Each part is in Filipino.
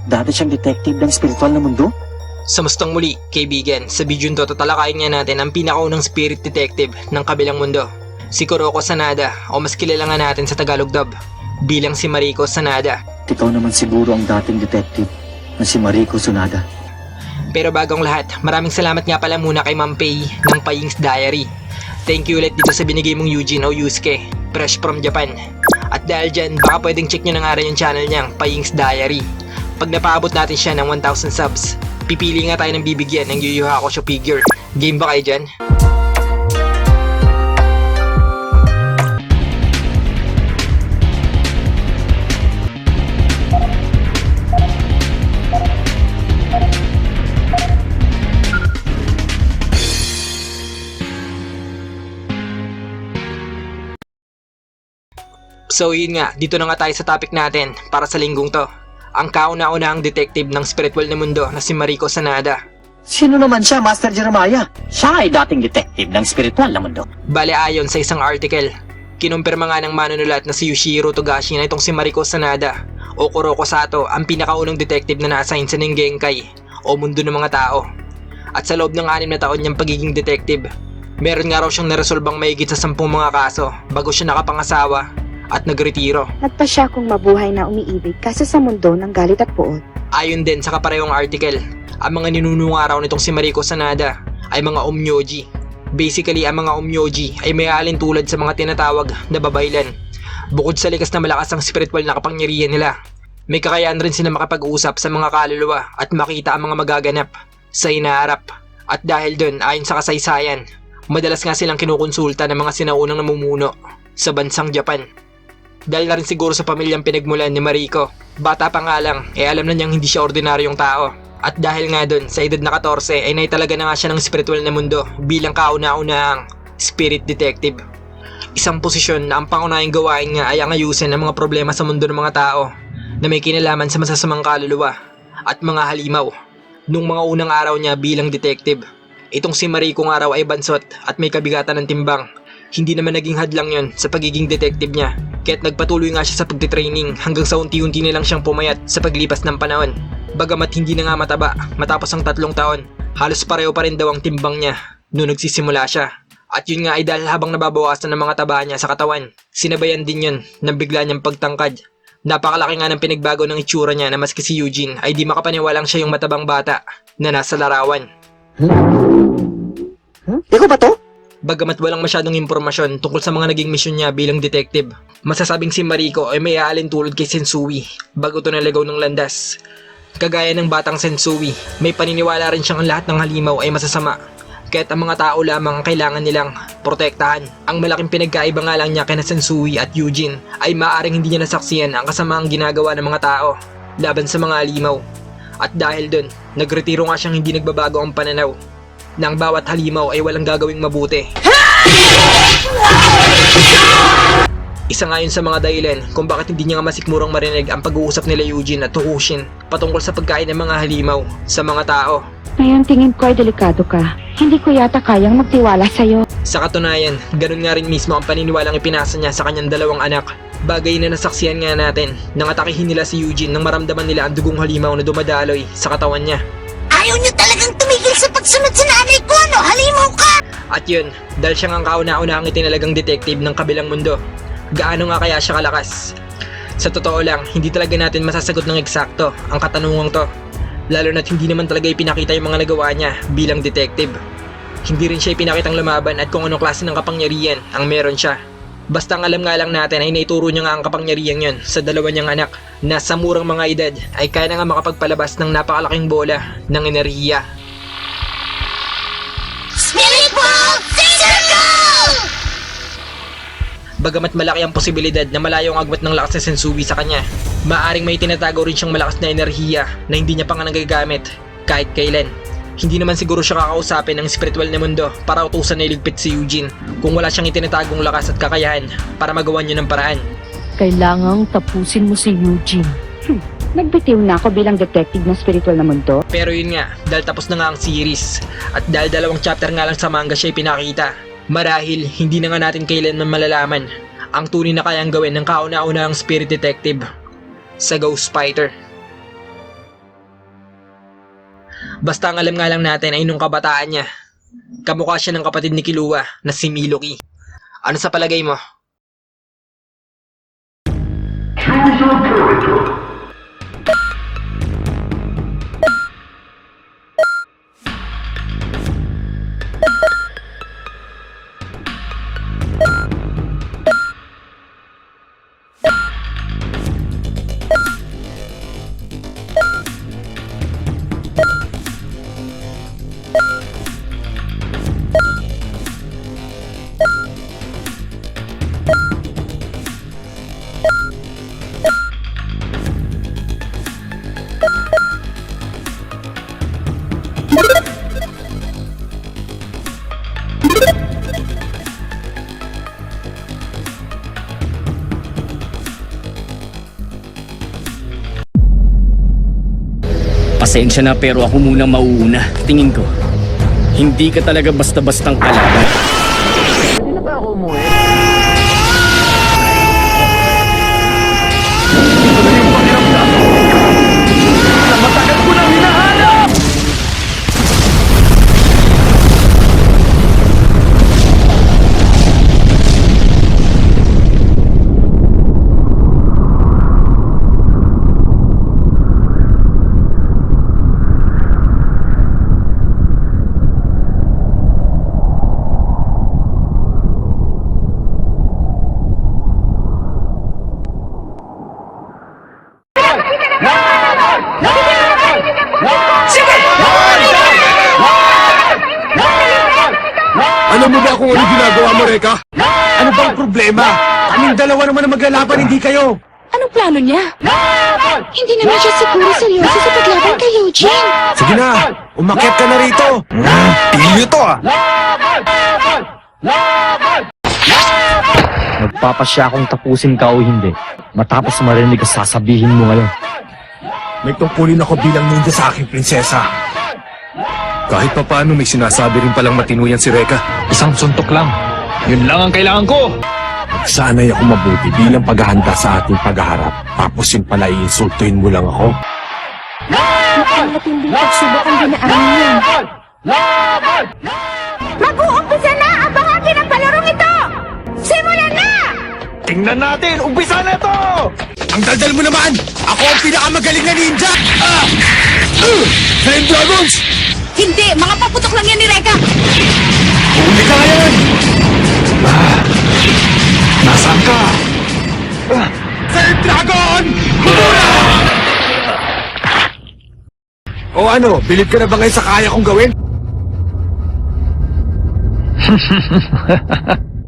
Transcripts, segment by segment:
Dati siyang detective ng spiritual na mundo? Sa mustang muli, kaibigan, sa video nito tatalakayin nga natin ang pinakaunang spirit detective ng kabilang mundo. Si Kuroko Sanada o mas kilala nga natin sa Tagalog dub bilang si Mariko Sanada. Ikaw naman siguro ang dating detective na si Mariko Sanada. Pero bagong lahat, maraming salamat nga pala muna kay Ma'am Pei ng Paying's Diary. Thank you ulit dito sa binigay mong Eugene o Yusuke, fresh from Japan. At dahil dyan, baka pwedeng check nyo na nga rin yung channel niyang Paying's Diary. Pag napaabot natin siya ng 1,000 subs, pipili nga tayo ng bibigyan ng Yu Yu Hakusho figure. Game ba kayo dyan? So yun nga, dito na nga tayo sa topic natin para sa linggong to. Ang kauna-unahang detective ng spiritual na mundo na si Mariko Sanada. Sino naman siya, Master Jeremiah? Siya ay dating detective ng spiritual na mundo. Bale ayon sa isang article, kinumpirma nga ng manunulat na si Yushiro Togashi na itong si Mariko Sanada o Kuroko Sato ang pinakaunang detective na na-assign sa Ningenkai o mundo ng mga tao. At sa loob ng 6 na taon niyang pagiging detective, meron nga raw siyang naresolbang mahigit sa 10 mga kaso bago siya nakapangasawa at nagretiro. Nagpa siya kung mabuhay na umiibig kasi sa mundo ng galit at puot. Ayon din sa kaparehong article, ang mga ninuno nga raw nitong si Mariko Sanada ay mga Omyoji. Basically, ang mga Omyoji ay may alin tulad sa mga tinatawag na babaylan. Bukod sa likas na malakas ang spiritual na kapangyarihan nila, may kakayahan rin sila makapag-usap sa mga kaluluwa at makita ang mga magaganap sa hinaharap. At dahil dun, ayon sa kasaysayan, madalas nga silang kinukonsulta ng mga sinaunang namumuno sa bansang Japan. Dahil na rin siguro sa pamilyang pinagmulan ni Mariko, bata pa nga lang, alam na niyang hindi siya ordinaryong tao. At dahil nga dun, sa edad na 14 ay naitalaga na nga siya ng spiritual na mundo bilang kauna-unahang spirit detective. Isang posisyon na ang pangunahing gawain nga ay ang ayusin ang mga problema sa mundo ng mga tao na may kinalaman sa masasamang kaluluwa at mga halimaw. Nung mga unang araw niya bilang detective, itong si Mariko nga raw ay bansot at may kabigatan ng timbang. Hindi naman naging hadlang yon sa pagiging detective niya, kaya't nagpatuloy nga siya sa pagtitraining hanggang sa unti-unti nilang siyang pumayat sa paglipas ng panahon. Bagamat hindi na nga mataba matapos ang 3 taon, halos pareho pa rin daw ang timbang niya noong nagsisimula siya. At yun nga ay dahil habang nababawasan ng mga taba niya sa katawan, sinabayan din yun ng bigla niyang pagtangkad. Napakalaki nga ng pinagbago ng itsura niya na maski si Eugene ay di makapaniwalang siya yung matabang bata na nasa larawan. Ikaw ba to? Bagamat walang masyadong impormasyon tungkol sa mga naging misyon niya bilang detective, masasabing si Mariko ay may aalin tulad kay Sensui bago ito nalagaw ng landas. Kagaya ng batang Sensui, may paniniwala rin siyang ang lahat ng halimaw ay masasama, kaya't ang mga tao lamang ang kailangan nilang protektahan. Ang malaking pinagkaiba nga lang niya kina Sensui at Eugene ay maaaring hindi niya nasaksiyan ang kasamaang ginagawa ng mga tao laban sa mga halimaw. At dahil dun, nagretiro nga siyang hindi nagbabago ang pananaw na ang bawat halimaw ay walang gagawing mabuti. Isa nga yun sa mga dahilan kung bakit hindi niya nga masikmurang marinig ang pag-uusap nila Eugene at Tokushin patungkol sa pagkain ng mga halimaw sa mga tao. Ngayon tingin ko ay delikado ka. Hindi ko yata kayang magtiwala sa'yo. Sa katunayan, ganun nga rin mismo ang paniniwalang ipinasa niya sa kanyang 2 anak. Bagay na nasaksihan nga natin nang atakihin nila si Eugene nang maramdaman nila ang dugong halimaw na dumadaloy sa katawan niya. Ayaw niyo talagang tumigil sa pagsunod sa nanay ko, no? Halimaw ka! At yun, dahil siya nga kauna-unahang itinalagang detective ng kabilang mundo, gaano nga kaya siya kalakas? Sa totoo lang, hindi talaga natin masasagot ng eksakto ang katanungang to. Lalo na't hindi naman talaga ipinakita yung mga nagawa niya bilang detective. Hindi rin siya ipinakitang lumaban at kung anong klase ng kapangyarihan ang meron siya. Basta ang alam nga lang natin ay naituro niya nga ang kapangyarihan yun sa 2 niyang anak na sa murang mga edad ay kaya na nga makapagpalabas ng napakalaking bola ng enerhiya. Spirit World Circle! Bagamat malaki ang posibilidad na malayo ang agwat ng lakas ni Sensui sa kanya, maaaring may tinatago rin siyang malakas na enerhiya na hindi niya pa nga nagagamit kahit kailan. Hindi naman siguro siya kakausapin ng spiritual na mundo para utusan na iligpit si Eugene kung wala siyang itinatagong lakas at kakayahan para magawa niyo ng paraan. Kailangang tapusin mo si Eugene. Nagbitiw na ako bilang detective ng spiritual na mundo. Pero yun nga, dahil tapos na nga ang series at dahil 2 chapter nga lang sa manga siya pinakita, marahil hindi na nga natin kailanman malalaman ang tunay na kayang gawin ng kauna-unahang spirit detective sa Ghost Fighter. Basta ang alam nga lang natin ay nung kabataan niya, kamukha siya ng kapatid ni Killua na si Miloki. Ano sa palagay mo? Pasensya na pero ako munang mauuna. Tingin ko, hindi ka talaga basta-bastang kalaban. Alam mo ba kung ano ginagawa mo, Reka? Ano bang problema? Kaming dalawa naman ang maglalaban, hindi kayo! Anong plano niya? Hindi naman siya siguro seryoso sa paglaban kay Eugene. Sige na, umakyat ka na rito! Pilyo to ah! Magpapasya akong tapusin ka o hindi. Matapos marinig ka sasabihin mo ngayon. May tungkulin ako bilang ninja sa aking prinsesa. Kahit pa paano may sinasabi rin palang matino yan si Reka. Isang suntok lang. Yun lang ang kailangan ko. Sana'y ako mabuti bilang paghahanda sa ating paghaharap. Tapos yun pala iinsultuin mo lang ako. Mukhang matinding pagsubok ang dinaanan niya. Mag-uumpisa na ang bahagi ng palarong ito! Simulan na! Tingnan natin! Umpisa na to! Ang daldal mo naman! Ako ang pinakamagaling na ninja! Flame Dragons! Hindi! Mga paputok lang yan ni Reka! Huli ka ngayon! Nasaan ka? Flame Dragon! Humura! O ano, bilib ka na ba ngayon sa kaya kong gawin?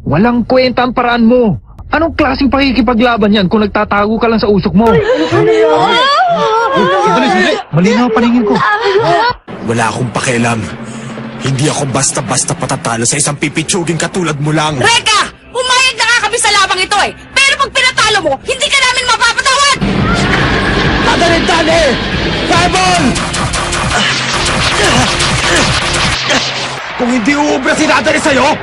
Walang kwenta ang paraan mo. Anong klaseng pakikipaglaban yan kung nagtatago ka lang sa usok mo? Sandali! Malinaw ang paningin ko. Wala akong pakialam. Hindi ako basta-basta patatalo sa isang pipitsuging katulad mo lang. Reka! Umayag na nga kami sa labang ito eh! Pero pag pinatalo mo, hindi ka namin mapapatawad! Tadali! Fireball! Kung hindi uubra si Dadali sa'yo,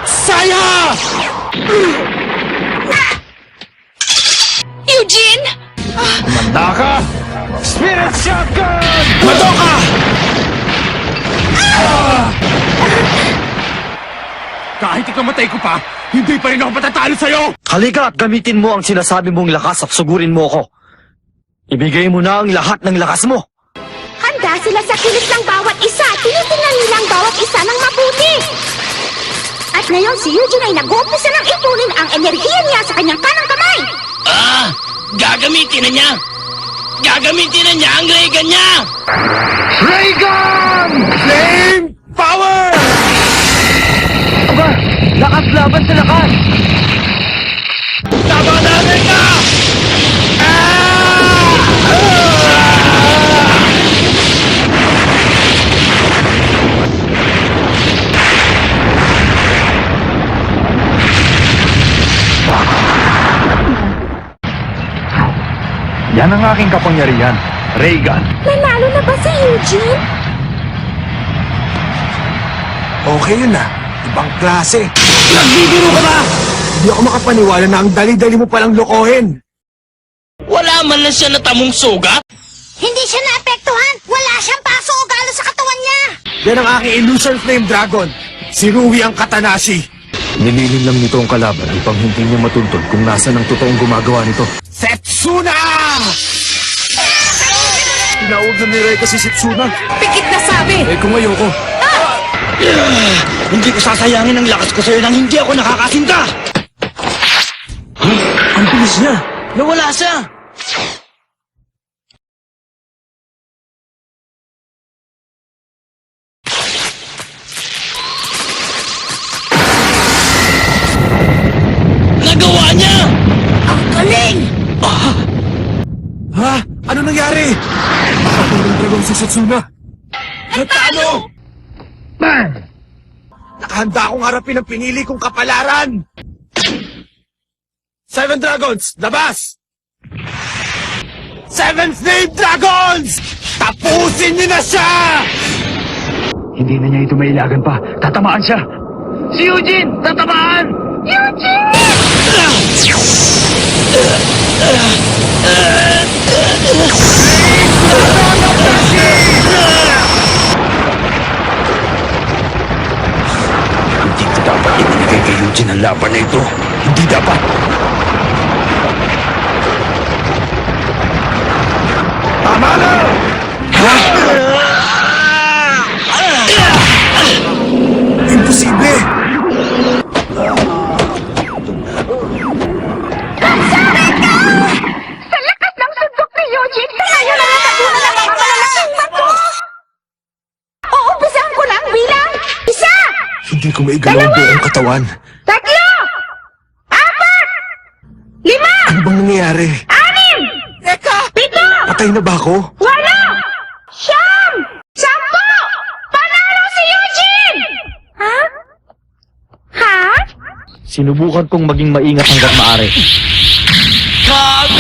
saya! Eugene! Manda ka! Spirit Shotgun! Mando ka! Kahit ikamatay ko pa, hindi pa rin ako patatalo sa'yo! Halika at gamitin mo ang sinasabi mong lakas at sugurin mo ako. Ibigay mo na ang lahat ng lakas mo. Handa sila sa kilit ng bawat isa. Tinitingnan nila ang bawat isa ng mabuti. At ngayon si Eugene ay nag-uumpisa ng ipunin ang enerhiya niya sa kanyang kanang kamay. Gagamitin na niya! Gagamitin na niya ang Reagan niya! Raygun! Flame Power! Aba, lakas laban sa lakas! Labanan ka! Yan ang aking kapangyarihan, Reagan. Nanalo na ba si Eugene? Okay yun na. Ibang klase. Nagbibiro ka ba? Hindi ako makapaniwala na ang dali-dali mo palang lokohin. Wala man lang siya natamong sugat? Hindi siya naapektuhan! Wala siyang paso o galo sa katawan niya! Yan ang aking illusion flame dragon. Si Rui ang Katanashi. Nililin lang nito ang kalaban upang hindi niya matuntun kung nasa ang totoong gumagawa nito. Setsuna! Tinawag na ni Reka si Setsuna. Pikit na sabi! Eh kung ayoko. Hindi ko sasayangin ang lakas ko sa'yo nang hindi ako nakakasinta! Ang bilis niya! Nawala siya! Nagawa niya! Ha? Ano nangyari? Patay ng dragon si Setsuna. Natalo! Nakahanda akong harapin ang pinili kong kapalaran! 7 dragons, labas! 7 flame dragons! Tapusin niyo na siya! Hindi na niya ito mailagan pa. Tatamaan siya! Si Eugene! Tatamaan! Hindi ko dapat ibinigay kay Eugene ang laban na ito. Hindi dapat. Tama na! Imposible! Sa lakas ng sundok ni Eugene, sa ngayon na natabunan ng mga malalaking bato! Uumpisahan ko lang bilang 1, Hindi ko maigalaw ang buong katawan. 3, 4, 5, Ano bang nangyayari? 6, 7, Patay na ba ako? 8, 9, 10! Panalo si Eugene! Ha? Ha? Sinubukan kong maging maingat hanggat maaari. Kag!